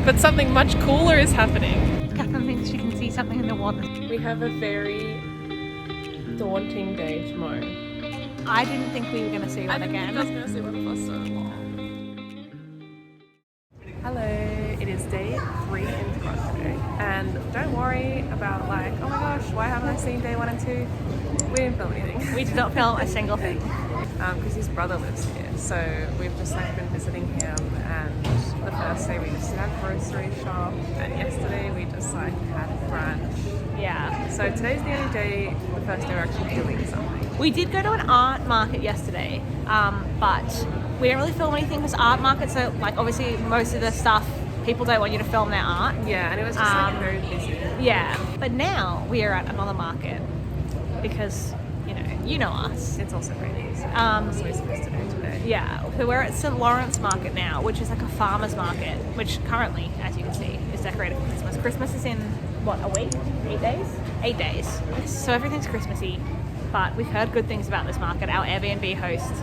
but something much cooler is happening. Catherine thinks she can see something in the water. We have a very daunting day tomorrow. I didn't think we were going to see one I again. was going to see one for so long. Hello, it is day 3 in Toronto, and don't worry about like, oh my gosh, why haven't I seen day 1 and 2? We didn't film anything. We did not film a single thing. Because his brother lives here, so we've just like been visiting him, and the first day we just did our grocery shop, and yesterday we just like had brunch. Yeah. So today's the only day, the first day we're actually doing something. We did go to an art market yesterday, but we didn't really film anything because art markets are like obviously most of the stuff people don't want you to film their art. Yeah, and it was just like very busy. Yeah, but now we are at another market because you know us. It's also raining, so that's what we're supposed to do today. Yeah, so we're at St. Lawrence Market now, which is like a farmer's market, which currently, as you can see, is decorated for Christmas. Christmas is in, what, a week? 8 days? 8 days. So everything's Christmassy, but we've heard good things about this market. Our Airbnb host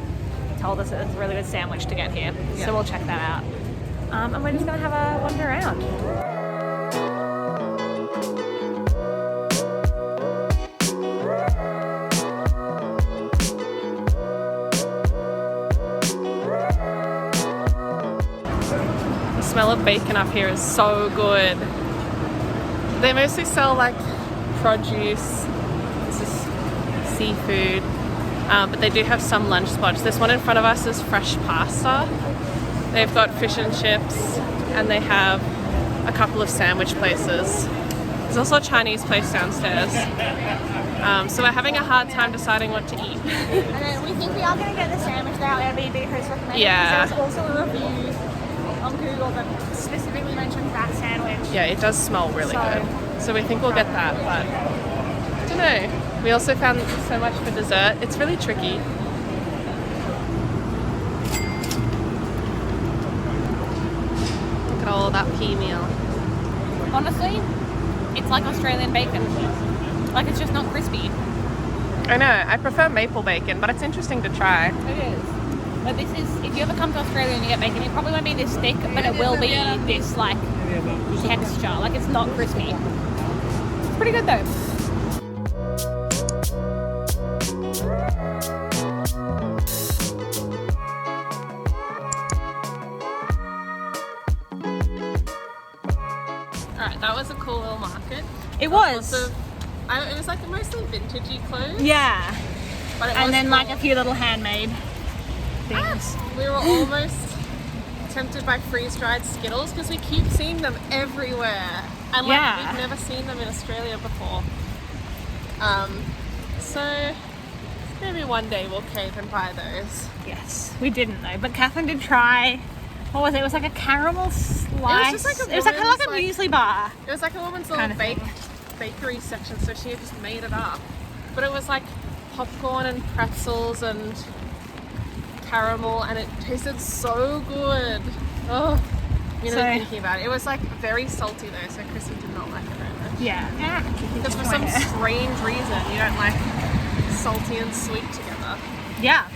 told us it's a really good sandwich to get here, so we'll check that out. And we're just going to have a wander around. The smell of bacon up here is so good. They mostly sell like produce, this is seafood, but they do have some lunch spots. This one in front of us is fresh pasta. They've got fish and chips, and they have a couple of sandwich places. There's also a Chinese place downstairs. So we're having a hard time deciding what to eat. And then we think we are going to get the sandwich that our Airbnb host recommended. Yeah. There's also a review on Google that specifically mentions that sandwich. Yeah, it does smell really good. So we think we'll get that, but I don't know. We also found so much for dessert. It's really tricky. Look at all that pea meal. Honestly, it's like Australian bacon. Like it's just not crispy. I know, I prefer maple bacon, but it's interesting to try. It is. But this is, if you ever come to Australia and you get bacon, it probably won't be this thick, but it will be this like texture. Like it's not crispy. It's pretty good though. Alright, that was a cool little market. It was. It was like mostly vintagey clothes. Yeah. But it And was then cool. like a few little handmade things. We were almost tempted by freeze-dried Skittles because we keep seeing them everywhere. And like Yeah. we've never seen them in Australia before. So maybe one day we'll cave and buy those. Yes, we didn't though. But Catherine did try. What was it? It was like a caramel slice. It was just like a it was like woman's, a muesli bar. It was like a woman's Kind little of thing. bakery section, so she had just made it up. But it was like popcorn and pretzels and caramel, and it tasted so good. Oh, thinking about it. It was like very salty though, so Krissie did not like it very much. Yeah. Because for some strange reason, you don't like salty and sweet together. Yeah.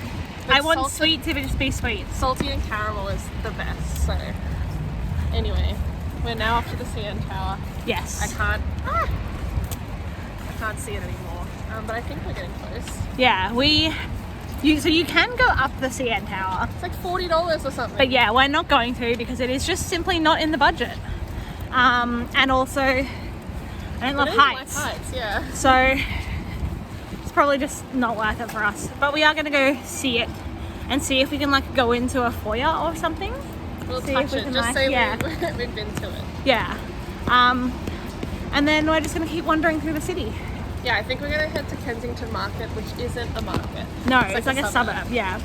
But I want salted- sweet to just be sweet. Salty and caramel is the best. So anyway, we're now off to the CN Tower. Yes. I can't see it anymore, but I think we're getting close. Yeah, so you can go up the CN Tower. It's like $40 or something. But yeah, we're not going to because it is just simply not in the budget. And also, I don't love heights. Like heights, yeah. So it's probably just not worth it for us. But we are going to go see it and see if we can like go into a foyer or something. We'll See touch if we it, can, just like- say yeah. we've been to it. Yeah. And then we're just going to keep wandering through the city. Yeah, I think we're going to head to Kensington Market, which isn't a market. No, it's like a suburb. Yeah.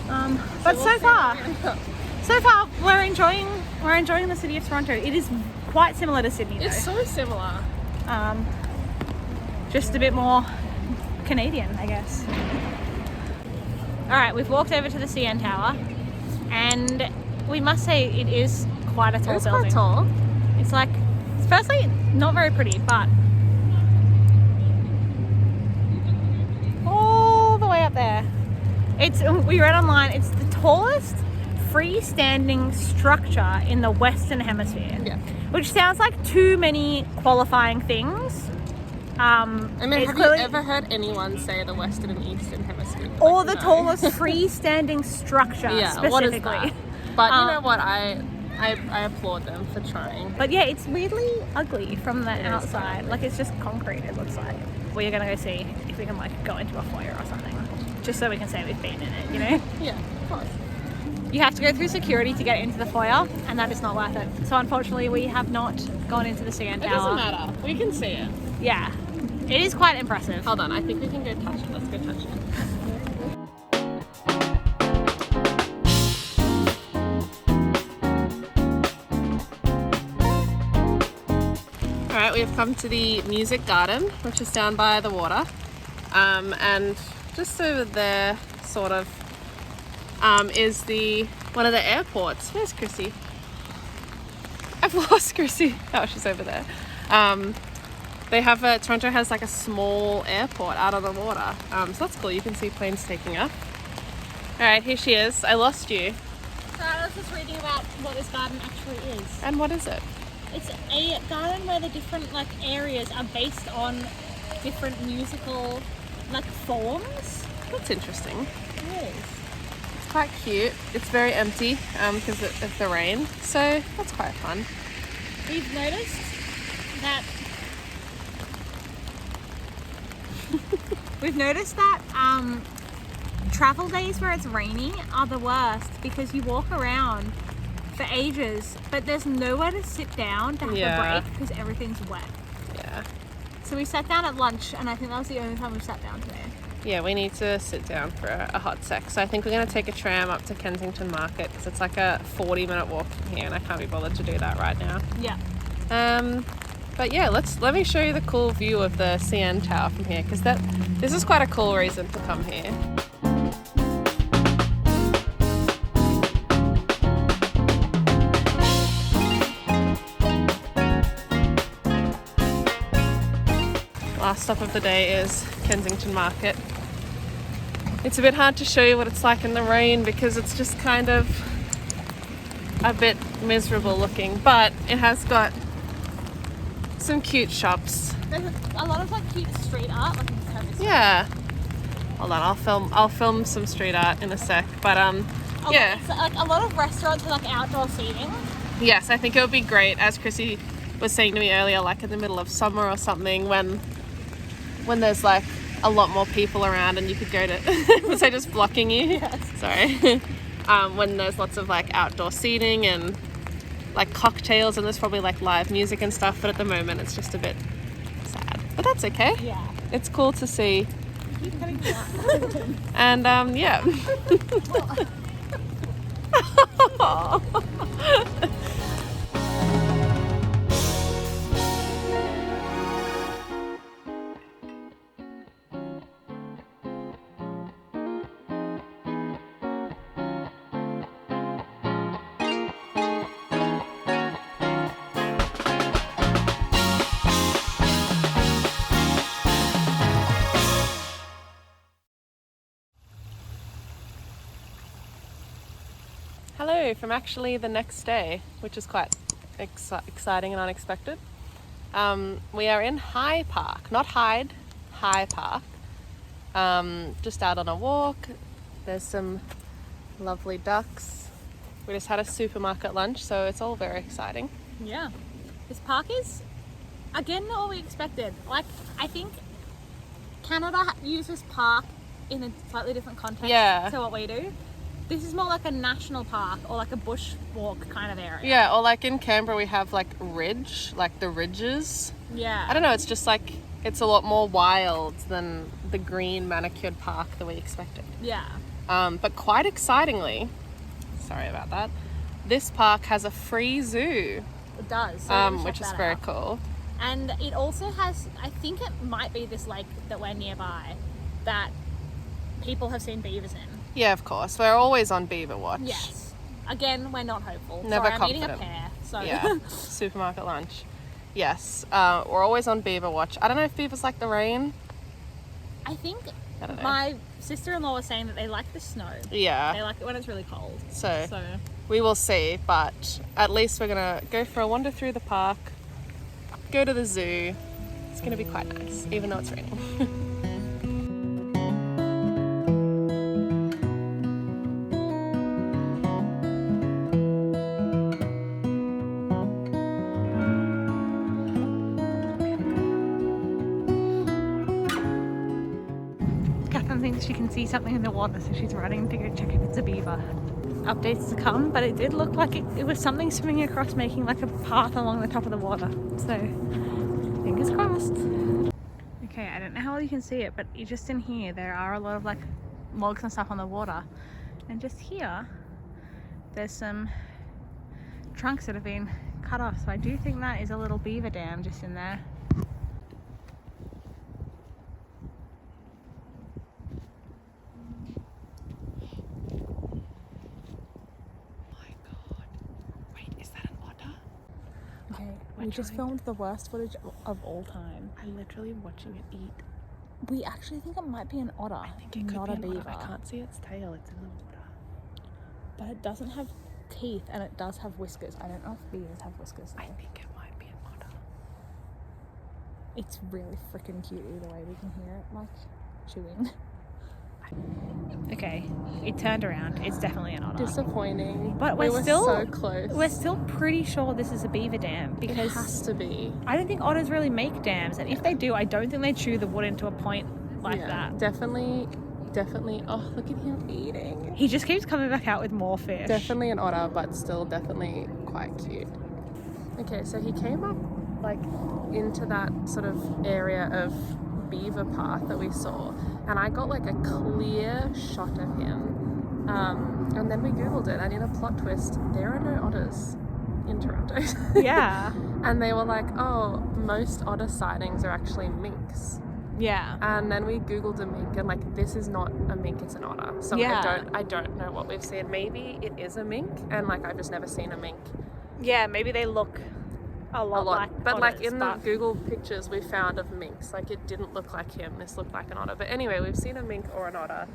But we'll so see far, where we end up. we're enjoying the city of Toronto. It is quite similar to Sydney though. It's so similar. Just a bit more Canadian, I guess. All right, we've walked over to the CN Tower, and we must say it is quite a tall It's building. quite tall. It's like, it's firstly not very pretty, but all the way up there. We read online, it's the tallest freestanding structure in the Western Hemisphere. Yeah. Which sounds like too many qualifying things. I mean, have you ever heard anyone say the Western and Eastern Hemisphere? Or the tallest freestanding structure, specifically. What is that? But you know what? I applaud them for trying. But yeah, it's weirdly ugly from the outside. Like, it's just concrete, it looks like. We're gonna go see if we can like go into a foyer or something, just so we can say we've been in it, you know? Yeah, of course. You have to go through security to get into the foyer, and that is not worth it. So unfortunately, we have not gone into the CN Tower. It doesn't matter. We can see it. Yeah, it is quite impressive. Hold on, I think we can go touch it. Let's go touch it. Alright, we have come to the Music Garden, which is down by the water. And just over there, sort of, is one of the airports. Where's Krissie? I've lost Krissie. Oh, she's over there. Toronto has like a small airport out on the water. So that's cool. You can see planes taking off. Alright, here she is. I lost you. So I was just reading about what this garden actually is. And what is it? It's a garden where the different like areas are based on different musical like forms. That's interesting. It is. It's quite cute. It's very empty because of the rain. So that's quite fun. We've noticed that travel days where it's rainy are the worst because you walk around for ages, but there's nowhere to sit down to have a break because everything's wet. Yeah. So we sat down at lunch, and I think that was the only time we sat down today. Yeah, we need to sit down for a hot sec. So I think we're going to take a tram up to Kensington Market because it's like a 40-minute walk from here, and I can't be bothered to do that right now. Yeah. But yeah, let me show you the cool view of the CN Tower from here because this is quite a cool reason to come here. Last stop of the day is Kensington Market. It's a bit hard to show you what it's like in the rain because it's just kind of a bit miserable looking, but it has got some cute shops. There's a lot of like cute street art. Like yeah. Hold on, I'll film some street art in a sec. But yeah. So, like a lot of restaurants are like outdoor seating. Yes, I think it would be great, as Krissie was saying to me earlier, like in the middle of summer or something when there's like a lot more people around and you could go to was I just blocking you? Yes. Sorry. When there's lots of like outdoor seating and like cocktails and there's probably like live music and stuff, but at the moment it's just a bit sad. But that's okay. Yeah. It's cool to see. Keep cutting me out. And yeah. Hello from actually the next day, which is quite exciting and unexpected. We are in High Park, not Hyde, High Park. Just out on a walk. There's some lovely ducks. We just had a supermarket lunch, so it's all very exciting. Yeah. This park is, again, not what we expected. Like, I think Canada uses park in a slightly different context to what we do. This is more like a national park or like a bushwalk kind of area. Yeah, or like in Canberra we have like ridge, like the ridges. Yeah. I don't know, it's just like, it's a lot more wild than the green manicured park that we expected. Yeah. But quite excitingly, sorry about that, this park has a free zoo. It does. So which is very cool. And it also has, I think it might be this lake that we're nearby that people have seen beavers in. Yeah, of course. We're always on beaver watch. Yes. Again, we're not hopeful. Never Sorry, confident. I'm eating a pear. So Yeah. Supermarket lunch. Yes. We're always on beaver watch. I don't know if beavers like the rain. I think I don't know. My sister-in-law was saying that they like the snow. Yeah. They like it when it's really cold. So we will see, but at least we're gonna go for a wander through the park, go to the zoo. It's gonna be quite nice, even though it's raining. Catherine thinks she can see something in the water, so she's running to go check if it's a beaver. Updates to come, but it did look like it was something swimming across, making like a path along the top of the water. So, fingers crossed. Okay, I don't know how well you can see it, but just in here, there are a lot of like logs and stuff on the water. And just here, there's some trunks that have been cut off. So I do think that is a little beaver dam just in there. We just filmed the worst footage of all time. I'm literally watching it eat. We actually think it might be an otter, I think it could not be a an beaver. otter. I can't see its tail, it's in the water. But it doesn't have teeth and it does have whiskers. I don't know if beavers have whiskers though. I think it might be an otter. It's really freaking cute either way. We can hear it like chewing. Okay, it turned around. It's definitely an otter. Disappointing. But we were still so close. We're still pretty sure this is a beaver dam because it has to be. I don't think otters really make dams, and if they do, I don't think they chew the wood into a point like that. Definitely. Oh, look at him eating. He just keeps coming back out with more fish. Definitely an otter, but still definitely quite cute. Okay, so he came up like into that sort of area of beaver path that we saw, and I got like a clear shot of him, and then we googled it, and in a plot twist, there are no otters in Toronto. Yeah. And they were like, oh, most otter sightings are actually minks. Yeah. And then we googled a mink, and like, this is not a mink, it's an otter. So Yeah. I don't know what we've seen. Maybe it is a mink, and like I've just never seen a mink. Yeah, maybe they look a lot like but otters, like in the Google pictures we found of minks, like it didn't look like him. This looked like an otter. But anyway, we've seen a mink or an otter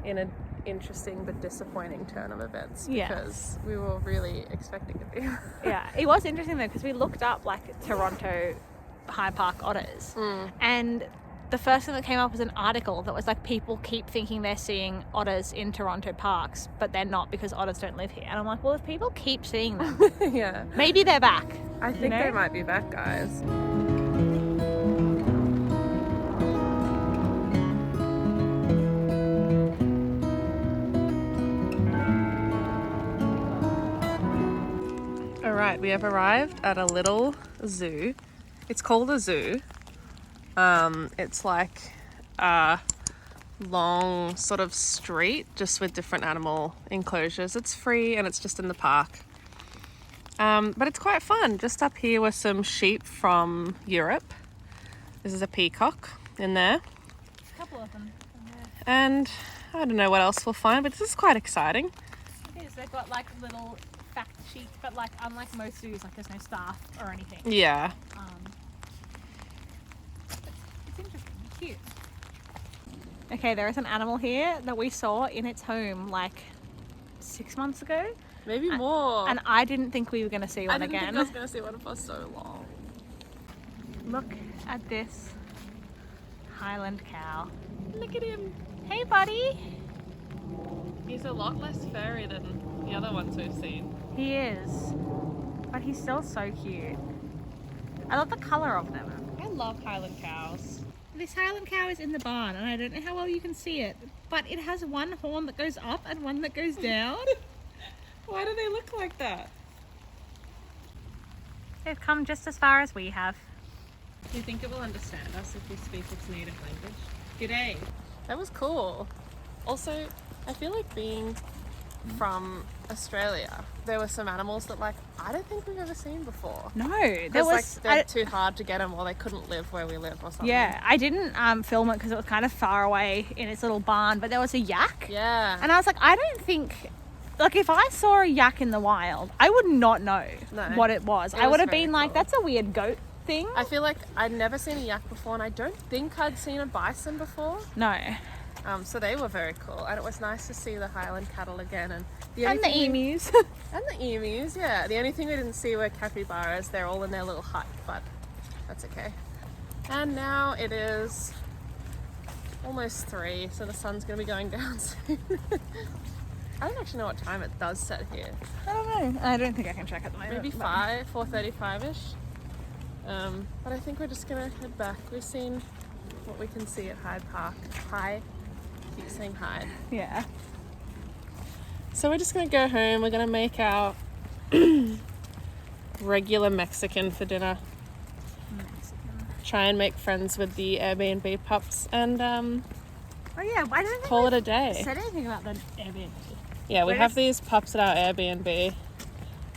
in an interesting but disappointing turn of events, because we were really expecting a beaver. Yeah, it was interesting though, because we looked up like Toronto High Park otters, and the first thing that came up was an article that was like, people keep thinking they're seeing otters in Toronto parks, but they're not because otters don't live here. And I'm like, well, if people keep seeing them, Yeah, maybe they're back. I think they might be back, guys. All right, we have arrived at a little zoo. It's called a zoo. It's like a long sort of street just with different animal enclosures. It's free and it's just in the park. But it's quite fun. Just up here were some sheep from Europe. This is a peacock in there. A couple of them. And I don't know what else we'll find, but this is quite exciting. It is. They've got like little fact sheets, but like unlike most zoos, like there's no staff or anything. Yeah. It's interesting. Cute. Okay, there is an animal here that we saw in its home like 6 months ago. Maybe more. And I didn't think we were going to see one I didn't again. think I was going to see one for so long. Look at this Highland cow. Look at him. Hey, buddy. He's a lot less furry than the other ones we've seen. He is. But he's still so cute. I love the colour of them. I love Highland cows. This Highland cow is in the barn, and I don't know how well you can see it, but it has one horn that goes up and one that goes down. Why do they look like that? They've come just as far as we have. Do you think it will understand us if we speak its native language? G'day. That was cool. Also, I feel like being from Australia, there were some animals that like I don't think we've ever seen before. No, there was. Like they're too hard to get them, or they couldn't live where we live, or something. Yeah, I didn't film it because it was kind of far away in its little barn, but there was a yak. Yeah. And I was like, I don't think, like if I saw a yak in the wild, I would not know what it was. I would have been like, cool. that's a weird goat thing. I feel like I'd never seen a yak before, and I don't think I'd seen a bison before. No. So they were very cool, and it was nice to see the Highland cattle again, and the emus. And the emus, yeah. The only thing we didn't see were capybaras. They're all in their little hut, but that's okay. And now it is almost 3, so the sun's going to be going down soon. I don't actually know what time it does set here. I don't know. I don't think I can check at the moment. Maybe 4:35ish. But I think we're just going to head back. We've seen what we can see at Hyde Park. Keep saying Hyde. Yeah. So we're just going to go home. We're going to make our regular Mexican for dinner. Try and make friends with the Airbnb pups and Oh yeah, I don't think call it a day. said anything about the Airbnb. Yeah, we have these pups at our Airbnb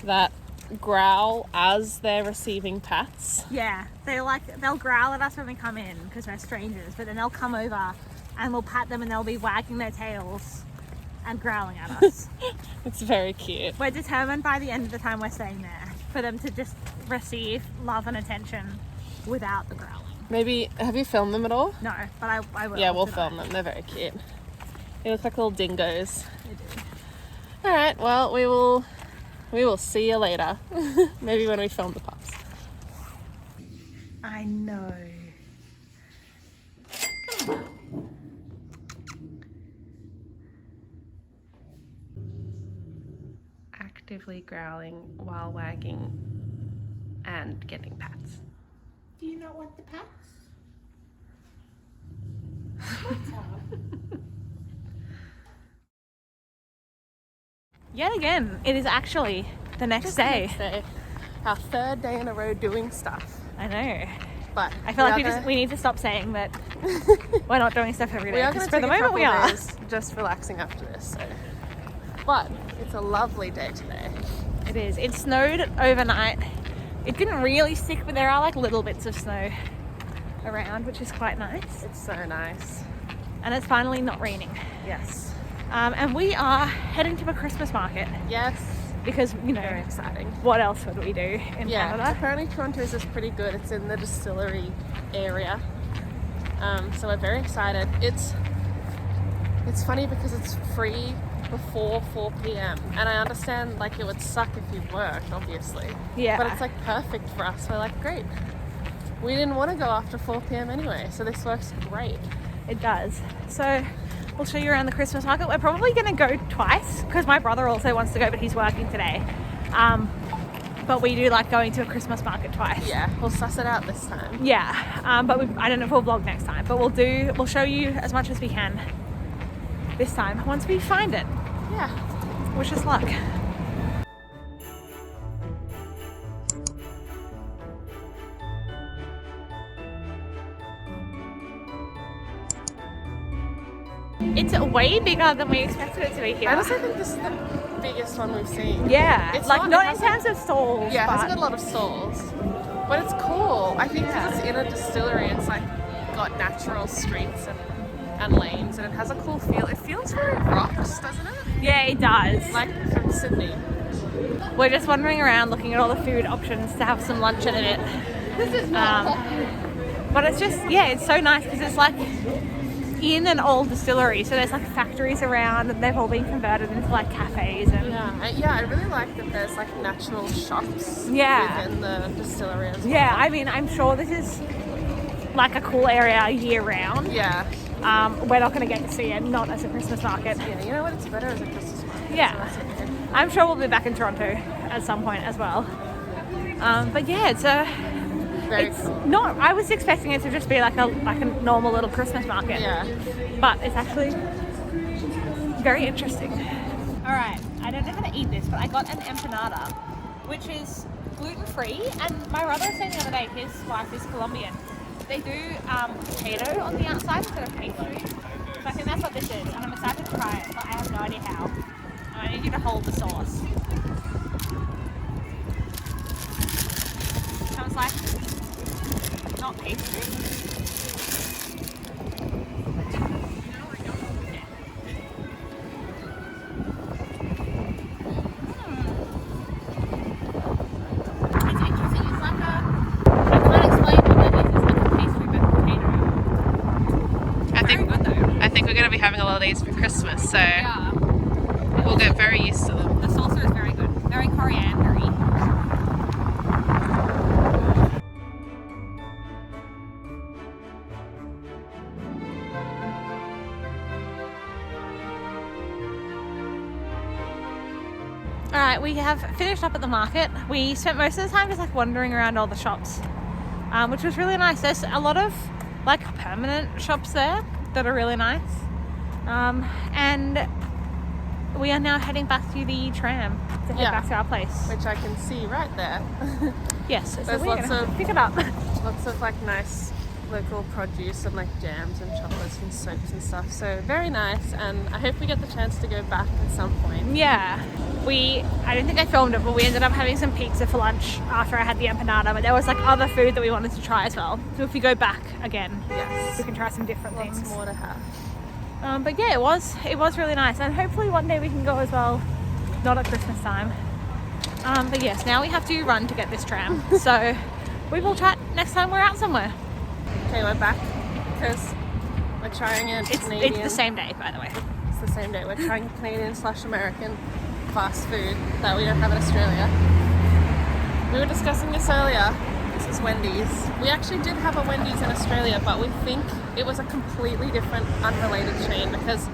that growl as they're receiving pats. Yeah, they'll growl at us when we come in because we're strangers, but then they'll come over and we'll pat them and they'll be wagging their tails and growling at us. It's very cute. We're determined by the end of the time we're staying there for them to just receive love and attention without the growling. Maybe, have you filmed them at all? No, but I will. Yeah, we'll film them. They're very cute. They look like little dingoes. They do. All right, well, we will see you later. Maybe when we film the pups. I know. Actively growling while wagging and getting pats. Do you not want the pets? What's up? Yet again, it is actually the next day. Next day. Our 3rd day in a row doing stuff. I know. But I feel like we need to stop saying that we're not doing stuff every day. We are 'cause going to for the moment we are. just relaxing after this. So. But it's a lovely day today. It is. It snowed overnight. It didn't really stick, but there are like little bits of snow around, which is quite nice. It's so nice. And it's finally not raining. Yes. And we are heading to a Christmas market Yes. because, you know, Very exciting. what else would we do in Yeah. Canada? Apparently Toronto's is pretty good. It's in the distillery area. So we're very excited. It's funny because it's free before 4 p.m. and I understand like it would suck if you worked, obviously. Yeah. But it's like perfect for us. We're like, great. We didn't want to go after 4 p.m. anyway, so this works great. It does. So we'll show you around the Christmas market. We're probably going to go twice because my brother also wants to go, but he's working today. But we do like going to a Christmas market twice. Yeah, we'll suss it out this time. Yeah, but I don't know if we'll vlog next time, but we'll show you as much as we can this time once we find it. Yeah. Wish us luck. It's way bigger than we expected it to be here. I honestly think this is the biggest one we've seen. Yeah, It's like not- not it in hasn't- terms of stalls. Yeah, it but hasn't got a lot of stalls, but it's cool. I think because Yeah. it's in a distillery, it's like got natural streets and lanes, and it has a cool feel. It feels very rocks, doesn't it? yeah, it does. Like from Sydney. We're just wandering around looking at all the food options to have some lunch in it. This is not. But it's just, yeah, it's so nice because it's like in an old distillery. So there's like factories around and they've all been converted into like cafes and Yeah, I really like that there's like natural shops Yeah. within the distillery as well. yeah, I mean, I'm sure this is like a cool area year round. Yeah. We're not going to get to see it, not as a Christmas market. Yeah, you know what? It's better as a Christmas market. Yeah. So that's okay. I'm sure we'll be back in Toronto at some point as well. But yeah, it's Very cool. not. I was expecting it to just be like a normal little Christmas market. Yeah. But it's actually very interesting. All right, I don't know how to eat this, but I got an empanada, which is gluten-free. And my brother was saying the other day, his wife is Colombian. They do potato on the outside instead of pastry. So I think that's what this is, and I'm excited to try it, but I have no idea how. And I need you to hold the sauce. Sounds like not pastry. It's interesting. It's like a kind these for Christmas, so Yeah. we'll get very used to them. The salsa is very good. Very coriander-y. Alright, we have finished up at the market. We spent most of the time just like wandering around all the shops, which was really nice. There's a lot of like permanent shops there that are really nice. And we are now heading back to the tram to head back to our place. Which I can see right there. Yes, so There's we're lots gonna of- pick it up. Lots of like nice local produce and like jams and chocolates and soaps and stuff. So very nice, and I hope we get the chance to go back at some point. Yeah, I don't think I filmed it, but we ended up having some pizza for lunch after I had the empanada, but there was like other food that we wanted to try as well. So if we go back again, Yes. we can try some different Lots things. more to have. But yeah, it was really nice, and hopefully one day we can go as well, not at Christmas time. But yes, now we have to run to get this tram. So we will chat next time we're out somewhere. Okay, we're back because we're trying it. It's the same day, by the way. It's the same day. We're trying Canadian/American fast food that we don't have in Australia. We were discussing this earlier. This is Wendy's. We actually did have a Wendy's in Australia, but we think it was a completely different, unrelated chain because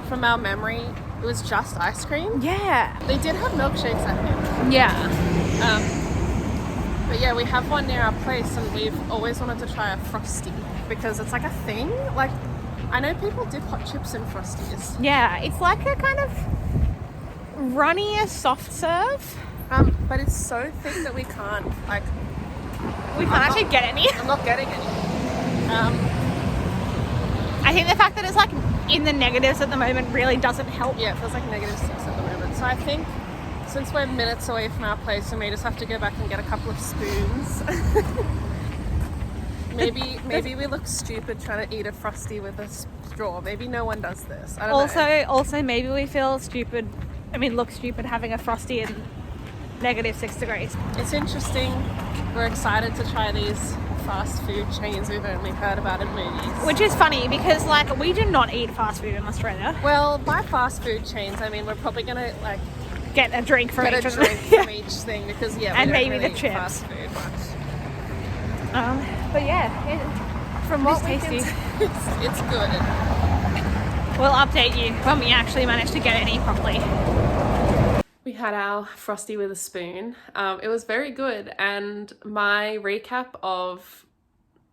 from our memory, it was just ice cream. Yeah. They did have milkshakes, I think. Yeah. But yeah, we have one near our place, and we've always wanted to try a Frosty because it's like a thing. Like, I know people dip hot chips in Frosties. Yeah, it's like a kind of runnier soft serve. But it's so thick that we can't, like... We can't actually get any. I'm not getting any. I think the fact that it's like in the negatives at the moment really doesn't help. Yeah, it feels like -6 at the moment. So I think since we're minutes away from our place, we may just have to go back and get a couple of spoons. maybe we look stupid trying to eat a Frosty with a straw. Maybe no one does this. I don't know. Also maybe we feel stupid. Look stupid having a Frosty in -6 degrees. It's interesting. We're excited to try these fast food chains we've only heard about in movies. Which is funny because like we do not eat fast food in Australia. Well, by fast food chains, I mean we're probably gonna like Get a drink from get each a of them. drink from each thing because we And don't maybe really the eat chips. fast food much. But yeah, from what we It's, tasty. it's good. We'll update you when we actually manage to get any properly. We had our Frosty with a spoon. It was very good, and my recap of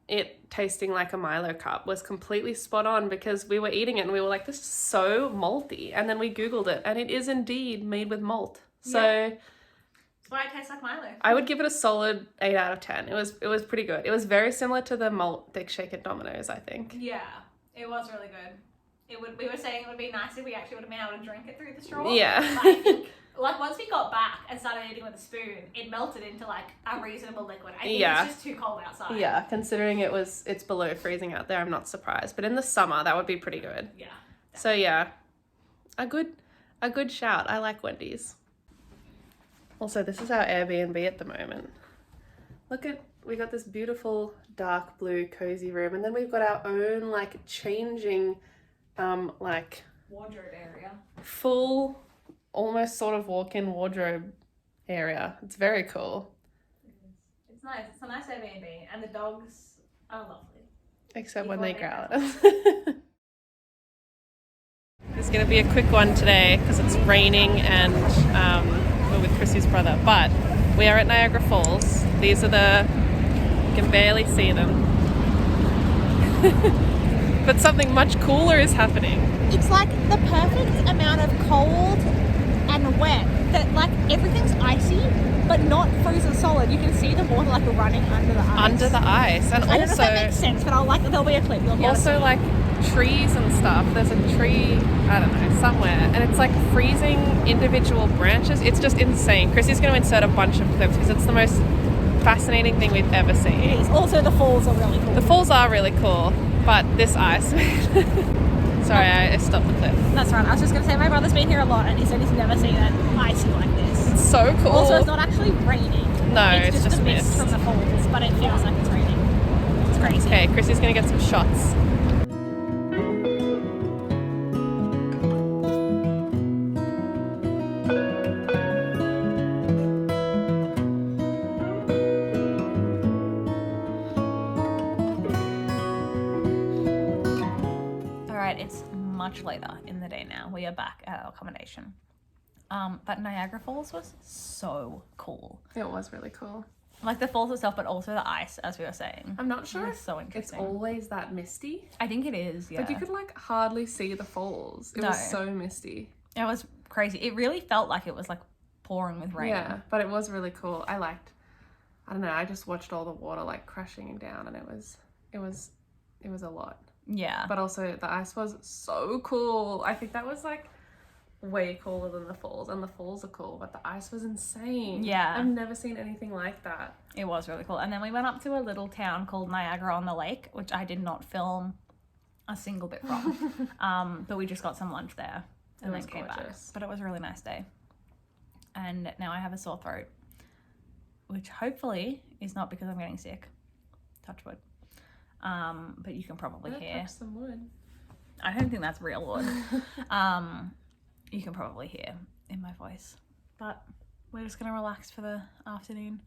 it tasting like a Milo cup was completely spot on because we were eating it and we were like, this is so malty, and then we googled it and it is indeed made with malt. So That's why it tastes like Milo. I would give it a solid 8 out of 10. It was pretty good. It was very similar to the malt thick shake at Domino's, I think. Yeah, it was really good. We were saying it would be nice if we actually would have been able to drink it through the straw. Yeah. But I think, like once we got back and started eating with a spoon, it melted into like a reasonable liquid. I think Yeah. it's just too cold outside. Yeah, considering it's below freezing out there, I'm not surprised. But in the summer, that would be pretty good. Yeah. So yeah, a good shout. I like Wendy's. Also, this is our Airbnb at the moment. We got this beautiful dark blue cozy room, and then we've got our own like changing, like Wardrobe area. full, almost sort of walk-in wardrobe area. It's very cool. It's nice. It's a nice Airbnb, and the dogs are lovely. Except Before when they they growl at us. It's going to be a quick one today because it's raining and we're with Krissie's brother. But we are at Niagara Falls. These are you can barely see them. But something much cooler is happening. It's like the perfect amount of cold and wet that like everything's icy but not frozen solid. You can see the water like running under the ice. Under the ice. And I don't know if that also, makes sense, but there'll be a clip. You'll be able to also see. like trees and stuff. There's a tree, I don't know, somewhere. And it's like freezing individual branches. It's just insane. Krissie's going to insert a bunch of clips because it's the most fascinating thing we've ever seen. It is. Also, the falls are really cool. The falls are really cool, but this ice. Sorry, I stopped the clip. That's right. I was just going to say, my brother's been here a lot and he said he's never seen it icy like this. It's so cool. Also, it's not actually raining. No, it's it's just the mist mist. from the falls, but it feels like it's raining. It's crazy. Okay, Krissie's going to get some shots. it's much later in the day now. We are back at our accommodation. But Niagara Falls was so cool. It was really cool. Like the falls itself, but also the ice, as we were saying. I'm not sure It's so interesting. it's always that misty. I think it is, yeah. Like you could like hardly see the falls. It was so misty. It was crazy. It really felt like it was like pouring with rain. Yeah, but it was really cool. I don't know, I just watched all the water like crashing down, and it was a lot. Yeah. But also the ice was so cool. I think that was like way cooler than the falls, and the falls are cool, but the ice was insane. Yeah. I've never seen anything like that. It was really cool. And then we went up to a little town called Niagara on the Lake, which I did not film a single bit from. But we just got some lunch there and then came back. But it was a really nice day. And now I have a sore throat, which hopefully is not because I'm getting sick. Touch wood. But you can probably hear. Touch some wood. I don't think that's real wood. You can probably hear in my voice. But we're just going to relax for the afternoon.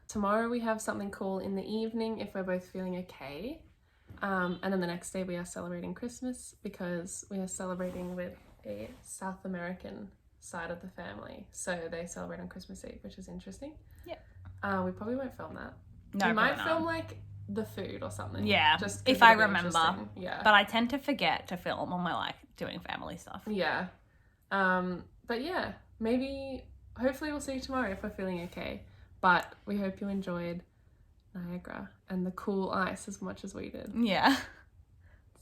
Tomorrow we have something cool in the evening if we're both feeling okay. And then the next day we are celebrating Christmas because we are celebrating with a South American side of the family. So they celebrate on Christmas Eve, which is interesting. Yep. We probably won't film that. No, we might not. film like the food or something. Yeah, just if I remember. Yeah. But I tend to forget to film when we're like doing family stuff. Yeah. But yeah, maybe, hopefully we'll see you tomorrow if we're feeling okay. But we hope you enjoyed Niagara and the cool ice as much as we did. Yeah.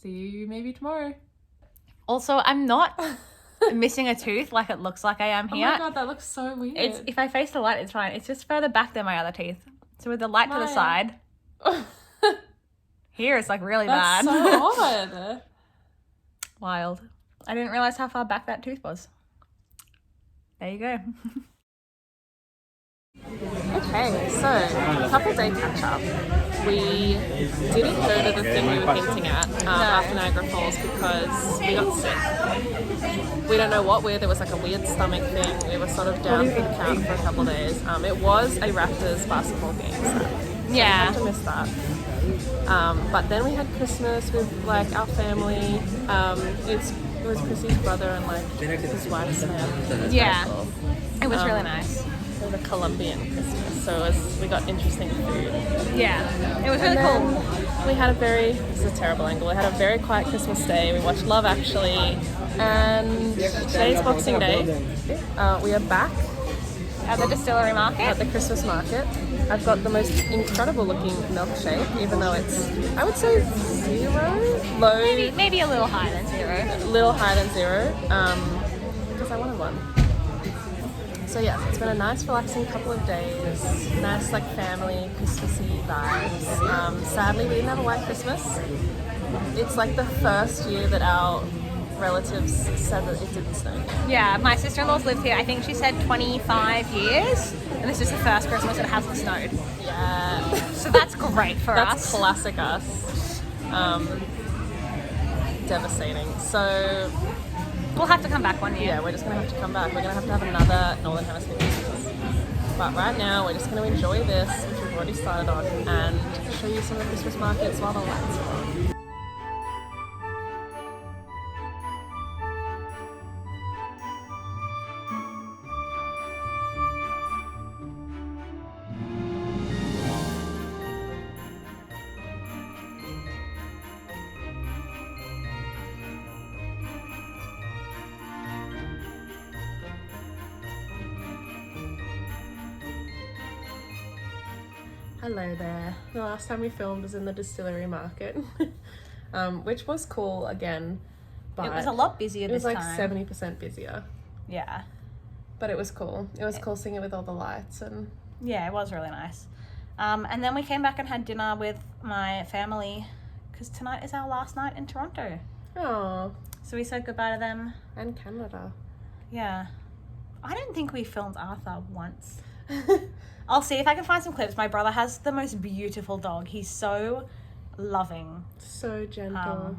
See you maybe tomorrow. Also, I'm not missing a tooth like it looks like I am here. Oh my god, that looks so weird. It's if I face the light, it's fine. It's just further back than my other teeth. So with the light to the side, here it's like really That's bad. so odd. Wild. I didn't realize how far back that tooth was. There you go. Okay, so couple day catch up. We didn't go to the thing we were hinting at after Niagara Falls because we got sick. We don't know what weird. There was like a weird stomach thing. We were sort of down for the count for a couple of days. It was a Raptors basketball game, so Yeah. I missed that. But then we had Christmas with like our family. It was Krissie's brother and like his wife's family. Yeah. Cool. It was really nice. It was a Colombian Christmas, so we got interesting food. Yeah. It was really cool. We had this is a terrible angle, we had a very quiet Christmas day. We watched Love Actually, and today's Boxing Day. We are back At the distillery market. at the Christmas market. I've got the most incredible looking milkshake, even though it's, I would say, low, Maybe a little higher than 0. little higher than 0, because I wanted one. So yeah, it's been a nice relaxing couple of days, nice like family Christmassy vibes. Sadly, we didn't have a white Christmas. It's like the first year that our relatives said that it didn't snow. Yeah, my sister-in-law's lived here, I think she said 25 years, and this is the first Christmas it hasn't snowed. Yeah. So that's great for That's us. classic us. Devastating. So We'll have to come back one year. yeah, we're just gonna have to come back. We're gonna have another Northern Hemisphere Christmas. But right now, we're just gonna enjoy this, which we've already started on, and show you some of the Christmas markets while the lights are on. Hello there. The last time we filmed was in the distillery market, which was cool again, but It was a lot busier it was this like time. 70% busier, Yeah. but it was cool. It was cool seeing it with all the lights and Yeah, it was really nice. And then we came back and had dinner with my family because tonight is our last night in Toronto. oh, So we said goodbye to them. and Canada. Yeah. I don't think we filmed Arthur once. I'll see if I can find some clips. My brother has the most beautiful dog. He's so loving. So gentle.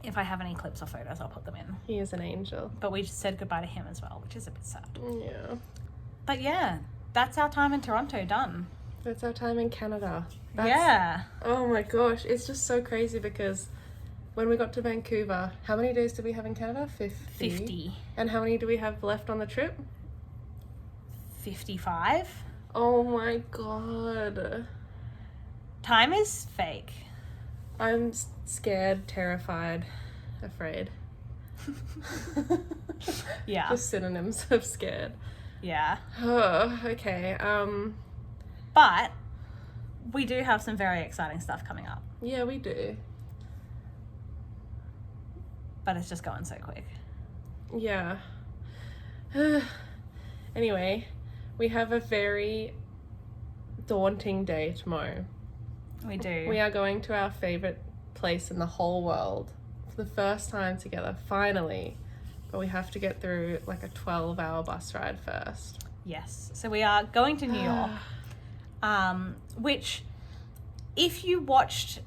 If I have any clips or photos, I'll put them in. He is an angel. But we just said goodbye to him as well, which is a bit sad. Yeah. But yeah, that's our time in Toronto done. That's our time in Canada. Yeah. Oh my gosh, it's just so crazy because when we got to Vancouver, how many days did we have in Canada? 50. 50. And how many do we have left on the trip? 55. Oh my god. Time is fake. I'm scared, terrified, afraid. Yeah. Just synonyms of scared. Yeah. Oh, okay. But we do have some very exciting stuff coming up. Yeah, we do. But it's just going so quick. Yeah. Anyway, we have a very daunting day tomorrow. We do. We are going to our favorite place in the whole world for the first time together, finally. But we have to get through like a 12-hour bus ride first. Yes. So we are going to New York, which, if you watched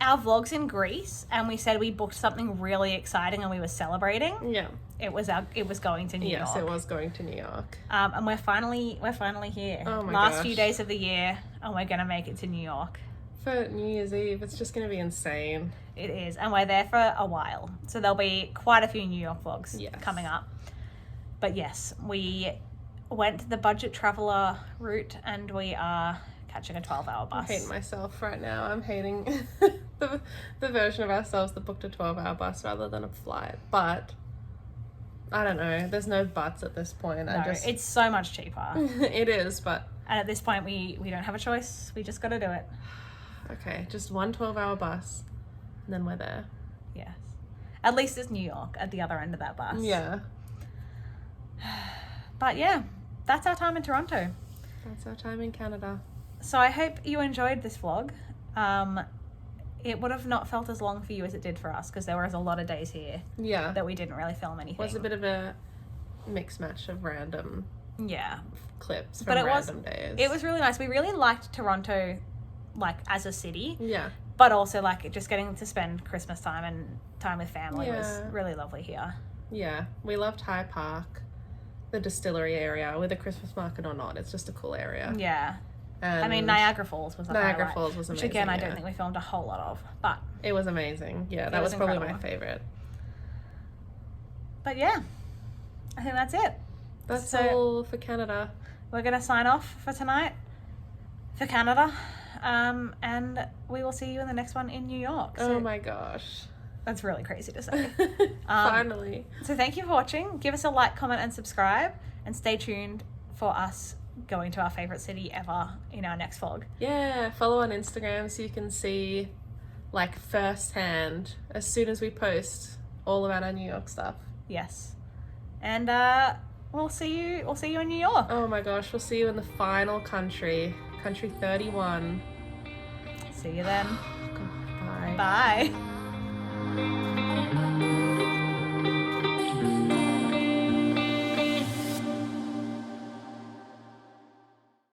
our vlogs in Greece and we said we booked something really exciting and we were celebrating, Yeah. it was going to New York. Yes, it was going to New York. And we're finally here. Oh my Last gosh. few days of the year, and we're gonna make it to New York. For New Year's Eve, it's just going to be insane. It is, and we're there for a while, so there'll be quite a few New York vlogs Yes. coming up. But yes, we went the budget traveler route, and we are catching a 12-hour bus. I hate myself right now. I'm hating the version of ourselves that booked a 12-hour bus rather than a flight. But I don't know. There's no buts at this point. No, it's so much cheaper. It is, but And at this point, we don't have a choice. We just got to do it. okay, just one 12-hour bus, and then we're there. Yes. At least it's New York at the other end of that bus. Yeah, But yeah, that's our time in Toronto. that's our time in Canada. So I hope you enjoyed this vlog. It would have not felt as long for you as it did for us because there was a lot of days here Yeah, that we didn't really film anything. was a bit of a mix match of random Yeah. clips from But random days. It was really nice. We really liked Toronto, like, as a city, Yeah, but also, like, just getting to spend Christmas time and time with family was Yeah. really lovely here. yeah. We loved High Park, the distillery area, with a Christmas market or not. It's just a cool area. Yeah. And I mean, Niagara Falls was a Niagara highlight, Falls was which, amazing. again, I yeah. don't think we filmed a whole lot of, but It was amazing. Yeah, that was was probably my incredible. favorite. yeah, I think that's it. That's So- all for Canada. We're going to sign off for tonight for Canada, and we will see you in the next one in New York. So Oh my gosh. that's really crazy to say. Finally. So thank you for watching. Give us a like, comment, and subscribe, and stay tuned for us going to our favorite city ever in our next vlog. Yeah, follow on Instagram so you can see like firsthand as soon as we post all about our New York stuff. Yes, and we'll see you in New York. Oh my gosh, we'll see you in the final country 31. See you then. Bye. Bye.